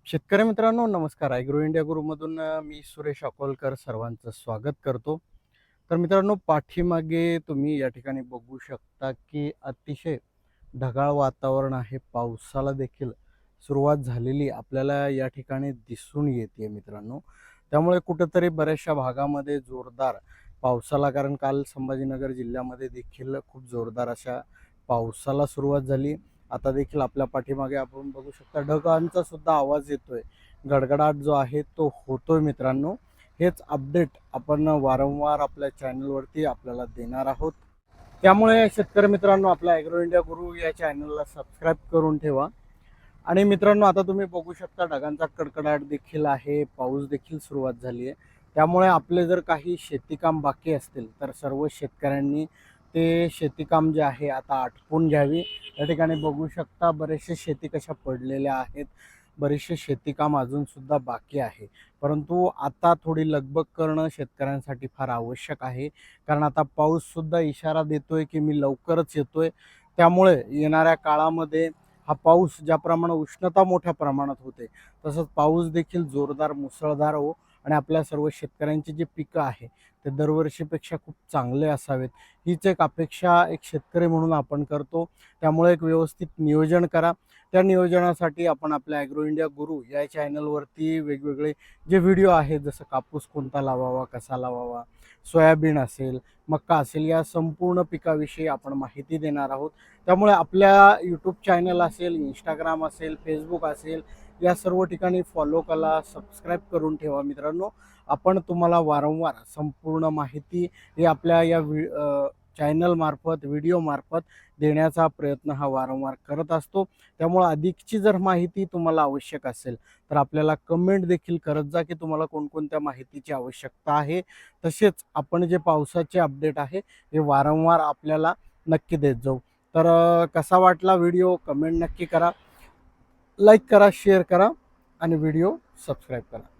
शेतकरी मित्रांनो नमस्कार. ॲग्रो इंडिया गुरुमधून मी सुरेश अकोलकर सर्वांचं स्वागत करतो. तर मित्रांनो, पाठीमागे तुम्ही या ठिकाणी बघू शकता की अतिशय ढगाळ वातावरण आहे. पावसाला देखील सुरुवात झालेली आपल्याला या ठिकाणी दिसून येते मित्रांनो. त्यामुळे कुठंतरी बऱ्याचशा भागामध्ये जोरदार पावसाला, कारण काल संभाजीनगर जिल्ह्यामध्ये देखील खूप जोरदार अशा पावसाला सुरुवात झाली. आता देखील आपल्या पाठीमागे आपण बघू शकता ढगांचा सुद्धा आवाज येतोय. गडगडाट जो आहे तो होतोय मित्रांनो. हेच अपडेट आपण वारंवार आपल्या चॅनलवरती आपल्याला देणार आहोत. त्यामुळे शेतकरी मित्रांनो, आपल्या ॲग्रो इंडिया गुरु या चॅनलला सबस्क्राईब करून ठेवा. आणि मित्रांनो, आता तुम्ही बघू शकता ढगांचा कडकडाट देखील आहे, पाऊस देखील सुरुवात झाली आहे. त्यामुळे आपले जर काही शेतीकाम बाकी असतील तर सर्व शेतकऱ्यांनी ते शेतीकाम जे आहे आता आटपून घ्यावी. या ठिकाणी बघू शकता बरेचसे शेती कशा पडलेल्या आहेत, बरेचसे शेतीकाम अजूनसुद्धा बाकी आहे. परंतु आता थोडी लगबग करणं शेतकऱ्यांसाठी फार आवश्यक आहे, कारण आता पाऊससुद्धा इशारा देतोय की मी लवकरच येतोय. त्यामुळे येणाऱ्या काळामध्ये हा पाऊस, ज्याप्रमाणे उष्णता मोठ्या प्रमाणात होते, तसंच पाऊस देखील जोरदार मुसळधार हो आणि आपल्या सर्व शेतकऱ्यांची जी पिकं आहे ते दरवर्षीपेक्षा खूप चांगले असावेत, हीच एक अपेक्षा एक शेतकरी म्हणून आपण करतो. त्यामुळे एक व्यवस्थित नियोजन करा. त्या नियोजनासाठी आपण आपल्या ॲग्रो इंडिया गुरु या चॅनलवरती वेगवेगळे जे व्हिडिओ आहेत, जसं कापूस कोणता लावावा, कसा लावावा, सोयाबीन असेल, मक्का असेल, या संपूर्ण पिकाविषयी आपण माहिती देणार आहोत. त्यामुळे आपल्या यूट्यूब चॅनल असेल, इंस्टाग्राम असेल, फेसबुक असेल, या सर्व ठिकाणी फॉलो करा, सबस्क्राईब करून ठेवा मित्रांनो. आपण तुम्हाला वारंवार संपूर्ण माहिती ही आपल्या या चॅनलमार्फत, व्हिडिओमार्फत देण्याचा प्रयत्न हा वारंवार करत असतो. त्यामुळे अधिकची जर माहिती तुम्हाला आवश्यक असेल तर आपल्याला कमेंट देखील करत जा की तुम्हाला कोणकोणत्या माहितीची आवश्यकता आहे. तसेच आपण जे पावसाचे अपडेट आहे हे वारंवार आपल्याला नक्की देत जाऊ. तर कसा वाटला व्हिडिओ कमेंट नक्की करा, लाईक करा, शेअर करा आणि व्हिडिओ सबस्क्राईब करा.